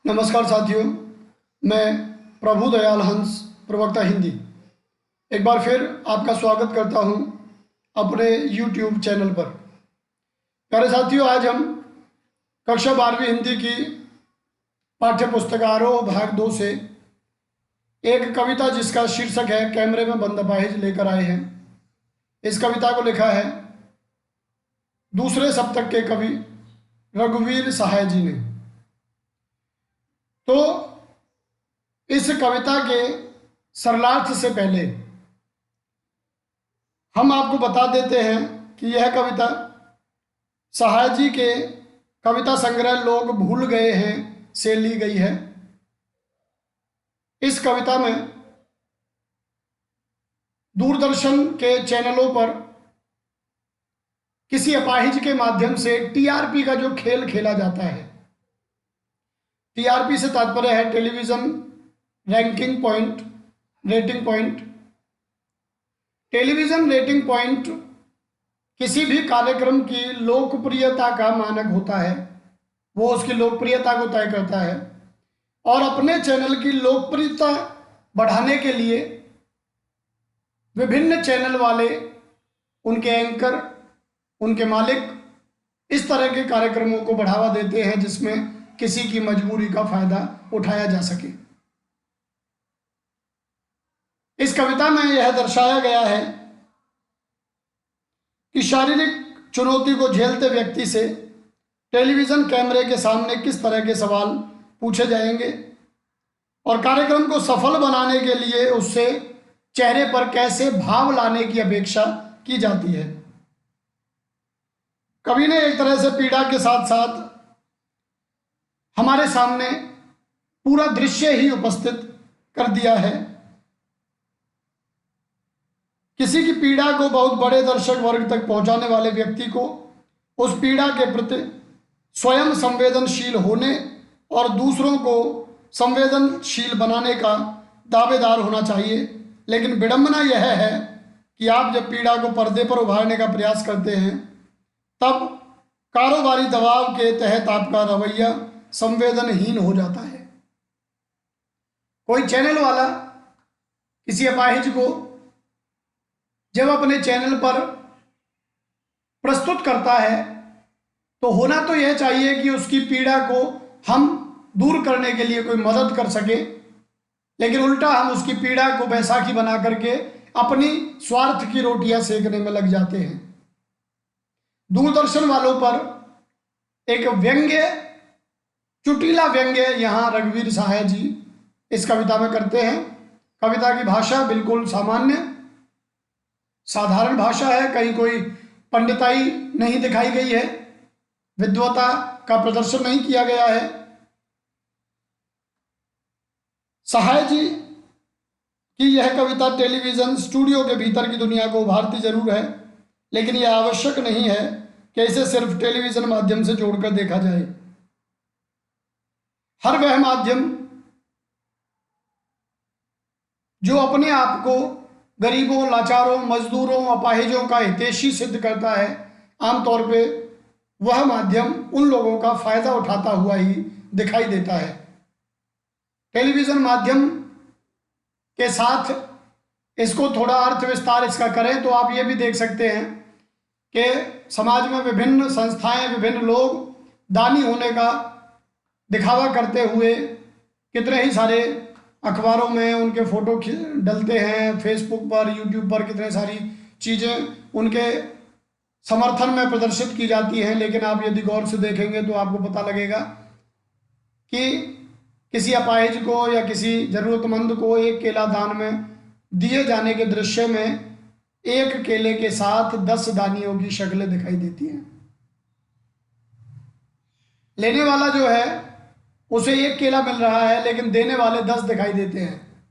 नमस्कार साथियों, मैं प्रभु दयाल हंस, प्रवक्ता हिंदी, एक बार फिर आपका स्वागत करता हूं अपने YouTube चैनल पर। प्यारे साथियों, आज हम कक्षा 12वीं हिंदी की पाठ्य पुस्तक आरोह भाग 2 से एक कविता जिसका शीर्षक है कैमरे में बंद अपाहिज लेकर आए हैं। इस कविता को लिखा है दूसरे सप्तक के कवि रघुवीर सहाय जी ने। तो इस कविता के सरलार्थ से पहले हम आपको बता देते हैं कि यह कविता सहाय जी के कविता संग्रह लोग भूल गए हैं से ली गई है। इस कविता में दूरदर्शन के चैनलों पर किसी अपाहिज के माध्यम से टीआरपी का जो खेल खेला जाता है, टीआरपी से तात्पर्य है television ranking point, rating point. Television rating point किसी भी कार्यक्रम की लोकप्रियता का मानक होता है। वो उसकी लोकप्रियता को तय करता है और अपने चैनल की लोकप्रियता बढ़ाने के लिए विभिन्न चैनल वाले, उनके एंकर, उनके मालिक इस तरह के कार्यक्रमों को बढ़ावा देते हैं जिसमें किसी की मजबूरी का फायदा उठाया जा सके। इस कविता में यह दर्शाया गया है कि शारीरिक चुनौती को झेलते व्यक्ति से टेलीविजन कैमरे के सामने किस तरह के सवाल पूछे जाएंगे और कार्यक्रम को सफल बनाने के लिए उससे चेहरे पर कैसे भाव लाने की अपेक्षा की जाती है। कवि ने एक तरह से पीड़ा के साथ साथ हमारे सामने पूरा दृश्य ही उपस्थित कर दिया है। किसी की पीड़ा को बहुत बड़े दर्शक वर्ग तक पहुंचाने वाले व्यक्ति को उस पीड़ा के प्रति स्वयं संवेदनशील होने और दूसरों को संवेदनशील बनाने का दावेदार होना चाहिए। लेकिन विडंबना यह है कि आप जब पीड़ा को पर्दे पर उभारने का प्रयास करते हैं तब कारोबारी दबाव के तहत आपका रवैया संवेदनहीन हो जाता है। कोई चैनल वाला किसी अपाहिज को जब अपने चैनल पर प्रस्तुत करता है तो होना तो यह चाहिए कि उसकी पीड़ा को हम दूर करने के लिए कोई मदद कर सके, लेकिन उल्टा हम उसकी पीड़ा को बैसाखी बना करके अपनी स्वार्थ की रोटियां सेकने में लग जाते हैं। दूरदर्शन वालों पर एक व्यंग्य, चुटीला व्यंग्य यहाँ रघुवीर सहाय जी इस कविता में करते हैं। कविता की भाषा बिल्कुल सामान्य साधारण भाषा है, कहीं कोई पंडिताई नहीं दिखाई गई है, विद्वता का प्रदर्शन नहीं किया गया है। सहाय जी की यह कविता टेलीविजन स्टूडियो के भीतर की दुनिया को उभारती जरूर है, लेकिन यह आवश्यक नहीं है कि इसे सिर्फ टेलीविजन माध्यम से जोड़कर देखा जाए। हर वह माध्यम जो अपने आप को गरीबों, लाचारों, मजदूरों, अपाहिजों का हितैषी सिद्ध करता है, आमतौर पे वह माध्यम उन लोगों का फायदा उठाता हुआ ही दिखाई देता है। टेलीविजन माध्यम के साथ इसको थोड़ा अर्थ विस्तार इसका करें तो आप ये भी देख सकते हैं कि समाज में विभिन्न संस्थाएं, विभिन्न लोग दानी होने का दिखावा करते हुए कितने ही सारे अखबारों में उनके फोटो डलते हैं, फेसबुक पर, यूट्यूब पर कितने सारी चीज़ें उनके समर्थन में प्रदर्शित की जाती हैं। लेकिन आप यदि गौर से देखेंगे तो आपको पता लगेगा कि किसी अपाहिज को या किसी ज़रूरतमंद को एक केला दान में दिए जाने के दृश्य में एक केले के साथ 10 दानियों की शक्लें दिखाई देती हैं। लेने वाला जो है उसे एक केला मिल रहा है, लेकिन देने वाले 10 दिखाई देते हैं।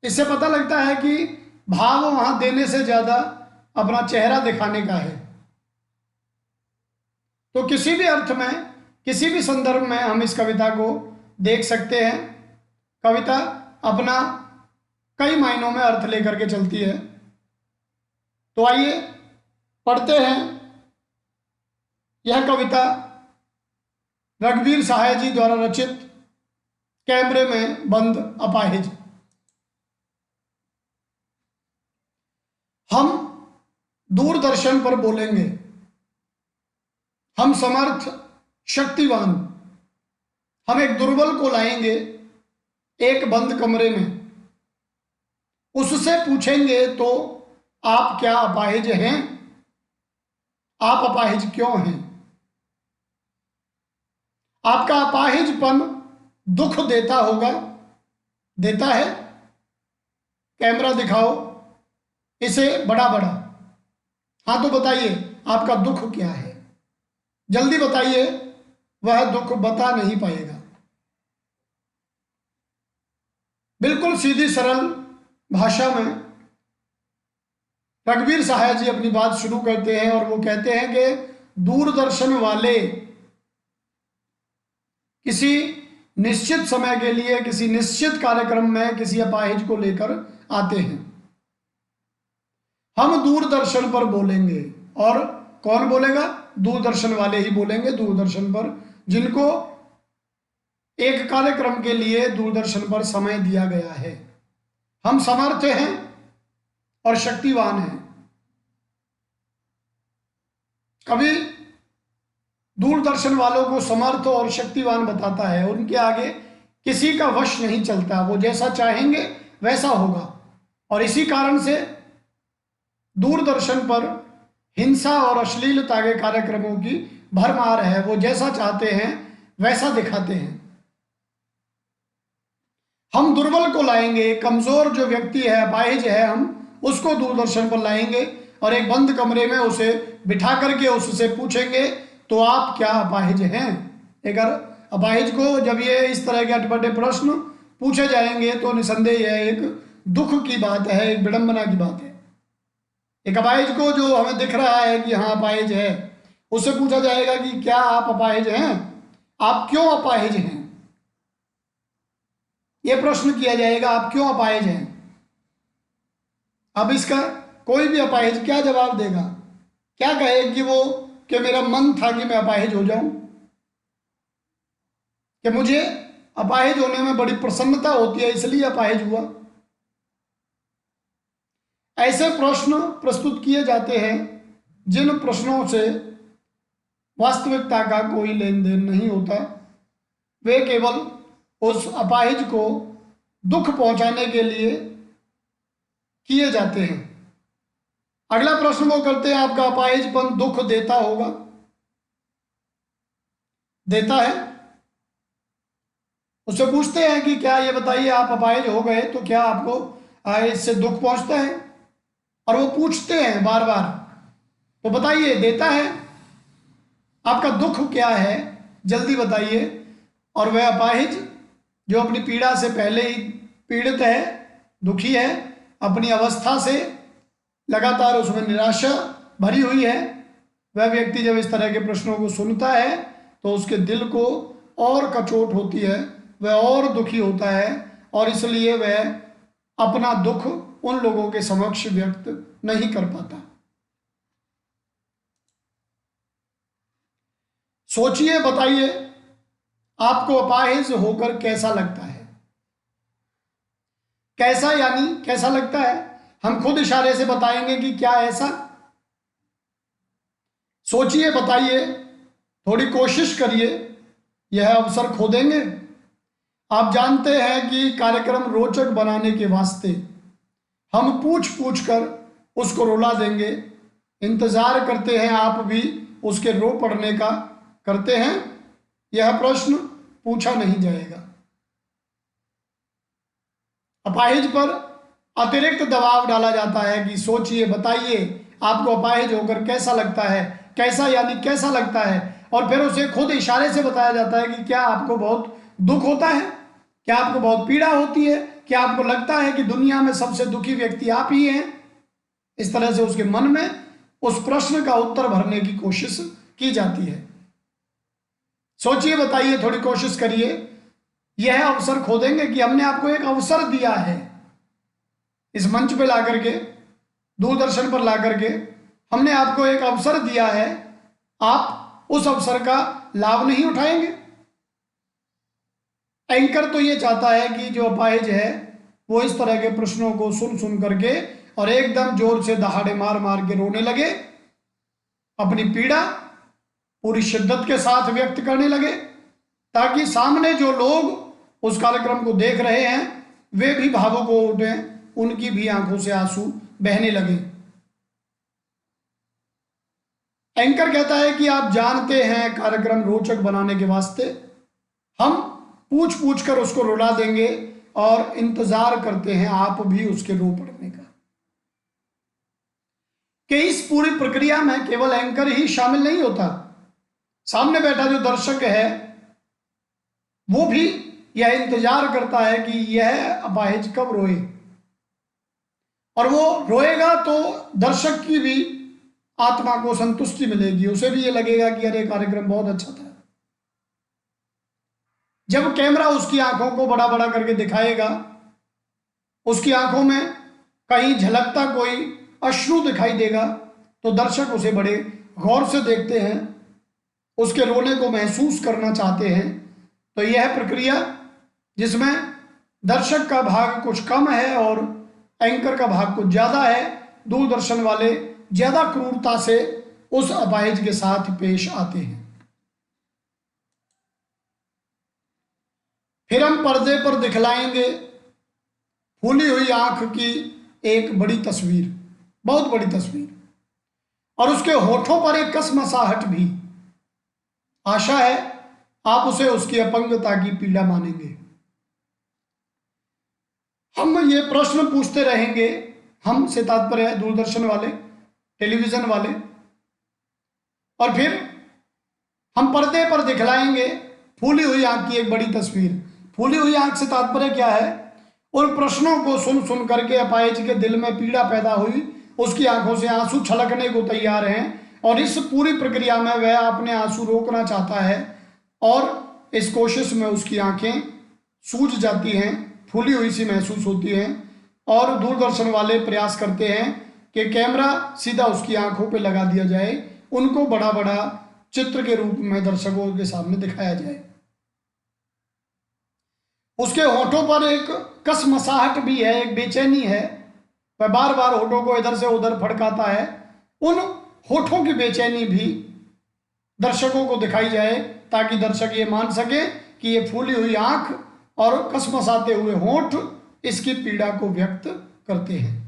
इससे पता लगता है कि भाव वहां देने से ज्यादा अपना चेहरा दिखाने का है। तो किसी भी अर्थ में, किसी भी संदर्भ में हम इस कविता को देख सकते हैं। कविता अपना कई मायनों में अर्थ लेकर के चलती है। तो आइए पढ़ते हैं यह कविता रघुवीर सहाय जी द्वारा रचित कैमरे में बंद अपाहिज। हम दूरदर्शन पर बोलेंगे, हम समर्थ शक्तिवान, हम एक दुर्बल को लाएंगे एक बंद कमरे में, उससे पूछेंगे तो आप क्या अपाहिज हैं? आप अपाहिज क्यों हैं? आपका अपाहिजपन दुख देता होगा, देता है? कैमरा दिखाओ इसे बड़ा बड़ा। हाँ तो बताइए आपका दुख क्या है? जल्दी बताइए, वह दुख बता नहीं पाएगा। बिल्कुल सीधी सरल भाषा में रघुवीर सहाय जी अपनी बात शुरू करते हैं और वो कहते हैं कि दूरदर्शन वाले किसी निश्चित समय के लिए किसी निश्चित कार्यक्रम में किसी अपाहिज को लेकर आते हैं। हम दूरदर्शन पर बोलेंगे, और कौन बोलेगा? दूरदर्शन वाले ही बोलेंगे, दूरदर्शन पर जिनको एक कार्यक्रम के लिए दूरदर्शन पर समय दिया गया है। हम समर्थ हैं और शक्तिवान हैं। कभी दूरदर्शन वालों को समर्थ और शक्तिवान बताता है, उनके आगे किसी का वश नहीं चलता, वो जैसा चाहेंगे वैसा होगा। और इसी कारण से दूरदर्शन पर हिंसा और अश्लीलता के कार्यक्रमों की भरमार है। वो जैसा चाहते हैं वैसा दिखाते हैं। हम दुर्बल को लाएंगे, कमजोर जो व्यक्ति है, अपाहिज है, हम उसको दूरदर्शन पर लाएंगे और एक बंद कमरे में उसे बिठा करके उससे पूछेंगे तो आप क्या अपाहिज हैं? अगर अपाहिज को जब ये इस तरह के अटपटे प्रश्न पूछे जाएंगे तो निसंदेह यह एक दुख की बात है, एक विडंबना की बात है। एक अपाहिज को जो हमें दिख रहा है कि हाँ अपाहिज है, उससे पूछा जाएगा कि क्या आप अपाहिज हैं? आप क्यों अपाहिज हैं? यह प्रश्न किया जाएगा, आप क्यों अपाहिज हैं? अब इसका कोई भी अपाहिज क्या जवाब देगा? क्या कहे कि मेरा मन था कि मैं अपाहिज हो जाऊं, कि मुझे अपाहिज होने में बड़ी प्रसन्नता होती है इसलिए अपाहिज हुआ। ऐसे प्रश्न प्रस्तुत किए जाते हैं जिन प्रश्नों से वास्तविकता का कोई लेन देन नहीं होता। वे केवल उस अपाहिज को दुख पहुंचाने के लिए किए जाते हैं। अगला प्रश्न वो करते हैं, आपका अपाहिजपन दुख देता होगा? देता है? उससे पूछते हैं कि क्या ये बताइए, आप अपाहिज हो गए तो क्या आपको इससे दुख पहुंचता है? और वो पूछते हैं बार बार, तो बताइए देता है? आपका दुख क्या है? जल्दी बताइए। और वह अपाहिज जो अपनी पीड़ा से पहले ही पीड़ित है, दुखी है, अपनी अवस्था से लगातार उसमें निराशा भरी हुई है, वह व्यक्ति जब इस तरह के प्रश्नों को सुनता है तो उसके दिल को और कचोट होती है, वह और दुखी होता है और इसलिए वह अपना दुख उन लोगों के समक्ष व्यक्त नहीं कर पाता। सोचिए, बताइए आपको अपाहिज होकर कैसा लगता है? कैसा यानी कैसा लगता है? हम खुद इशारे से बताएंगे कि क्या ऐसा। सोचिए, बताइए, थोड़ी कोशिश करिए, यह अवसर खो देंगे। आप जानते हैं कि कार्यक्रम रोचक बनाने के वास्ते हम पूछ पूछ कर उसको रुला देंगे। इंतजार करते हैं आप भी उसके रो पड़ने का? करते हैं? यह प्रश्न पूछा नहीं जाएगा। अपाहिज पर अतिरिक्त दबाव डाला जाता है कि सोचिए, बताइए आपको अपाहिज होकर कैसा लगता है। कैसा यानी कैसा लगता है? और फिर उसे खुद इशारे से बताया जाता है कि क्या आपको बहुत दुख होता है? क्या आपको बहुत पीड़ा होती है? क्या आपको लगता है कि दुनिया में सबसे दुखी व्यक्ति आप ही हैं? इस तरह से उसके मन में उस प्रश्न का उत्तर भरने की कोशिश की जाती है। सोचिए, बताइए, थोड़ी कोशिश करिए। यह अवसर खो देंगे कि हमने आपको एक अवसर दिया है, इस मंच पे ला करके, दूरदर्शन पर ला करके हमने आपको एक अवसर दिया है, आप उस अवसर का लाभ नहीं उठाएंगे? एंकर तो ये चाहता है कि जो अपाहिज है वो इस तरह के प्रश्नों को सुन सुन करके और एकदम जोर से दहाड़े मार मार के रोने लगे, अपनी पीड़ा पूरी शिद्दत के साथ व्यक्त करने लगे, ताकि सामने जो लोग उस कार्यक्रम को देख रहे हैं वे भी भावुक हो उठे, उनकी भी आंखों से आंसू बहने लगे। एंकर कहता है कि आप जानते हैं कार्यक्रम रोचक बनाने के वास्ते हम पूछ पूछ कर उसको रुला देंगे और इंतजार करते हैं आप भी उसके रो पड़ने का। कि इस पूरी प्रक्रिया में केवल एंकर ही शामिल नहीं होता, सामने बैठा जो दर्शक है वो भी यह इंतजार करता है कि यह अपाहिज कब रोए, और वो रोएगा तो दर्शक की भी आत्मा को संतुष्टि मिलेगी, उसे भी ये लगेगा कि अरे कार्यक्रम बहुत अच्छा था। जब कैमरा उसकी आंखों को बड़ा बड़ा करके दिखाएगा, उसकी आंखों में कहीं झलकता कोई अश्रु दिखाई देगा, तो दर्शक उसे बड़े गौर से देखते हैं, उसके रोने को महसूस करना चाहते हैं। तो यह प्रक्रिया जिसमें दर्शक का भाग कुछ कम है और एंकर का भाग कुछ ज्यादा है, दूरदर्शन वाले ज्यादा क्रूरता से उस अपाहिज के साथ पेश आते हैं। फिर हम पर्दे पर दिखलाएंगे फूली हुई आंख की एक बड़ी तस्वीर, बहुत बड़ी तस्वीर, और उसके होठों पर एक कसमसाहट भी। आशा है आप उसे उसकी अपंगता की पीड़ा मानेंगे। हम ये प्रश्न पूछते रहेंगे, हम से तात्पर्य है दूरदर्शन वाले, टेलीविजन वाले, और फिर हम पर्दे पर दिखलाएंगे फूली हुई आंख की एक बड़ी तस्वीर। फूली हुई आंख से तात्पर्य क्या है? उन प्रश्नों को सुन सुन करके अपाहिज के दिल में पीड़ा पैदा हुई, उसकी आंखों से आंसू छलकने को तैयार हैं, और इस पूरी प्रक्रिया में वह अपने आंसू रोकना चाहता है, और इस कोशिश में उसकी आंखें सूज जाती हैं, फूली हुई सी महसूस होती हैं, और दूरदर्शन वाले प्रयास करते हैं कि कैमरा सीधा उसकी आंखों पे लगा दिया जाए, उनको बड़ा बड़ा चित्र के रूप में दर्शकों के सामने दिखाया जाए। उसके होठों पर एक कसमसाहट भी है, एक बेचैनी है, वह बार बार होठों को इधर से उधर फड़काता है। उन होठों की बेचैनी भी दर्शकों को दिखाई जाए, ताकि दर्शक ये मान सके कि ये फूली हुई आंख और कसमसाते हुए होठ इसकी पीड़ा को व्यक्त करते हैं।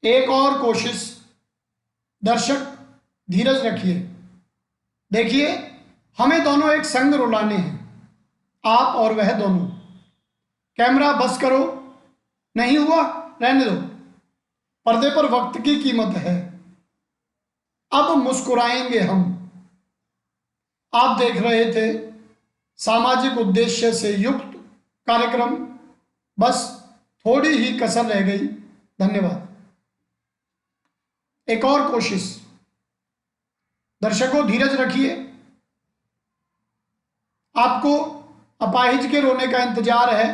एक और कोशिश, दर्शक धीरज रखिए, देखिए हमें दोनों एक संग रुलाने हैं, आप और वह दोनों। कैमरा बस करो, नहीं हुआ रहने दो, पर्दे पर वक्त की कीमत है, अब मुस्कुराएंगे हम। आप देख रहे थे सामाजिक उद्देश्य से युक्त कार्यक्रम, बस थोड़ी ही कसर रह गई। धन्यवाद। एक और कोशिश, दर्शकों धीरज रखिए, आपको अपाहिज के रोने का इंतजार है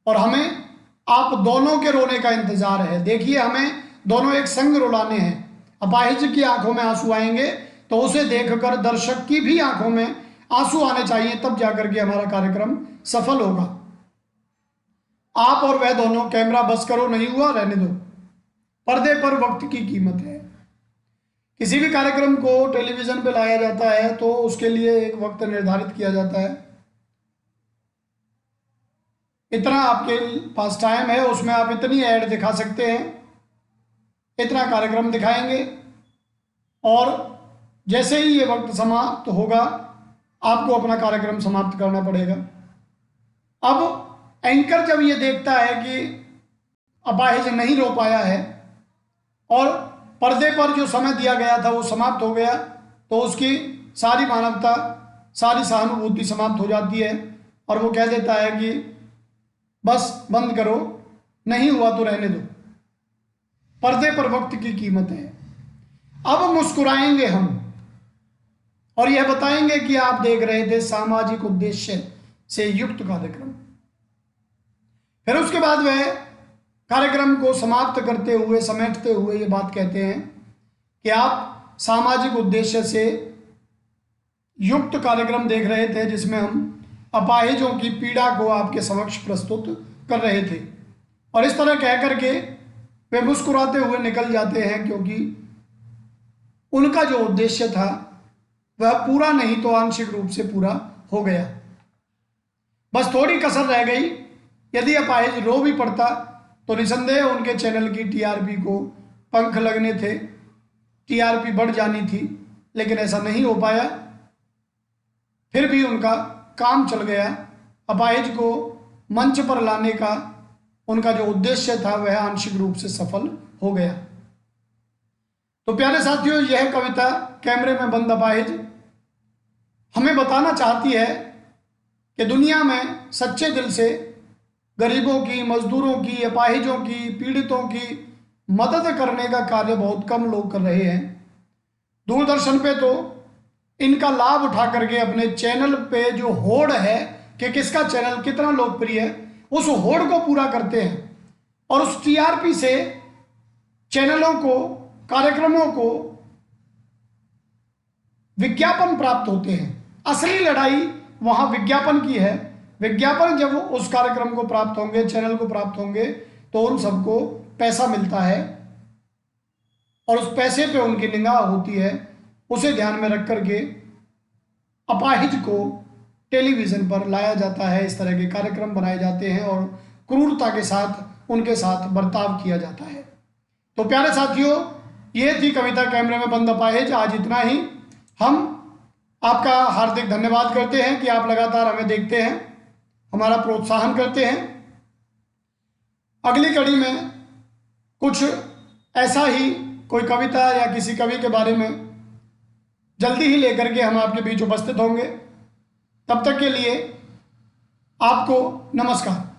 और हमें आप दोनों के रोने का इंतजार है। देखिए हमें दोनों एक संग रुलाने हैं। अपाहिज की आंखों में आंसू आएंगे तो उसे देखकर दर्शक की भी आंखों में आंसू आने चाहिए, तब जाकर के हमारा कार्यक्रम सफल होगा। आप और वह दोनों, कैमरा बस करो, नहीं हुआ रहने दो, पर्दे पर वक्त की कीमत है। किसी भी कार्यक्रम को टेलीविजन पे लाया जाता है तो उसके लिए एक वक्त निर्धारित किया जाता है, इतना आपके पास टाइम है, उसमें आप इतनी ऐड दिखा सकते हैं, इतना कार्यक्रम दिखाएंगे, और जैसे ही ये वक्त समाप्त होगा आपको अपना कार्यक्रम समाप्त करना पड़ेगा। अब एंकर जब ये देखता है कि अपाहिज नहीं रो पाया है और पर्दे पर जो समय दिया गया था वो समाप्त हो गया, तो उसकी सारी मानवता, सारी सहानुभूति समाप्त हो जाती है और वो कह देता है कि बस बंद करो, नहीं हुआ तो रहने दो, पर्दे पर वक्त की कीमत है। अब मुस्कुराएंगे हम और यह बताएंगे कि आप देख रहे थे सामाजिक उद्देश्य से युक्त कार्यक्रम। फिर उसके बाद वह कार्यक्रम को समाप्त करते हुए, समेटते हुए ये बात कहते हैं कि आप सामाजिक उद्देश्य से युक्त कार्यक्रम देख रहे थे जिसमें हम अपाहिजों की पीड़ा को आपके समक्ष प्रस्तुत कर रहे थे। और इस तरह कह करके वे मुस्कुराते हुए निकल जाते हैं, क्योंकि उनका जो उद्देश्य था वह पूरा नहीं तो आंशिक रूप से पूरा हो गया। बस थोड़ी कसर रह गई। यदि अपाहिज रो भी पड़ता तो निसंदेह उनके चैनल की टीआरपी को पंख लगने थे, टीआरपी बढ़ जानी थी, लेकिन ऐसा नहीं हो पाया। फिर भी उनका काम चल गया। अपाहिज को मंच पर लाने का उनका जो उद्देश्य था वह आंशिक रूप से सफल हो गया। तो प्यारे साथियों, यह कविता कैमरे में बंद अपाहिज हमें बताना चाहती है कि दुनिया में सच्चे दिल से गरीबों की, मजदूरों की, अपाहिजों की, पीड़ितों की मदद करने का कार्य बहुत कम लोग कर रहे हैं। दूरदर्शन पे तो इनका लाभ उठा करके अपने चैनल पे जो होड़ है कि किसका चैनल कितना लोकप्रिय है, उस होड़ को पूरा करते हैं और उस टीआरपी से चैनलों को, कार्यक्रमों को विज्ञापन प्राप्त होते हैं। असली लड़ाई वहां विज्ञापन की है। विज्ञापन जब उस कार्यक्रम को प्राप्त होंगे, चैनल को प्राप्त होंगे, तो उन सबको पैसा मिलता है और उस पैसे पे उनकी निगाह होती है। उसे ध्यान में रख करके अपाहिज को टेलीविज़न पर लाया जाता है, इस तरह के कार्यक्रम बनाए जाते हैं और क्रूरता के साथ उनके साथ बर्ताव किया जाता है। तो प्यारे साथियों, ये थी कविता कैमरे में बंद अपाहिज। आज इतना ही। हम आपका हार्दिक धन्यवाद करते हैं कि आप लगातार हमें देखते हैं, हमारा प्रोत्साहन करते हैं। अगली कड़ी में कुछ ऐसा ही कोई कविता या किसी कवि के बारे में जल्दी ही लेकर के हम आपके बीच उपस्थित होंगे। तब तक के लिए आपको नमस्कार।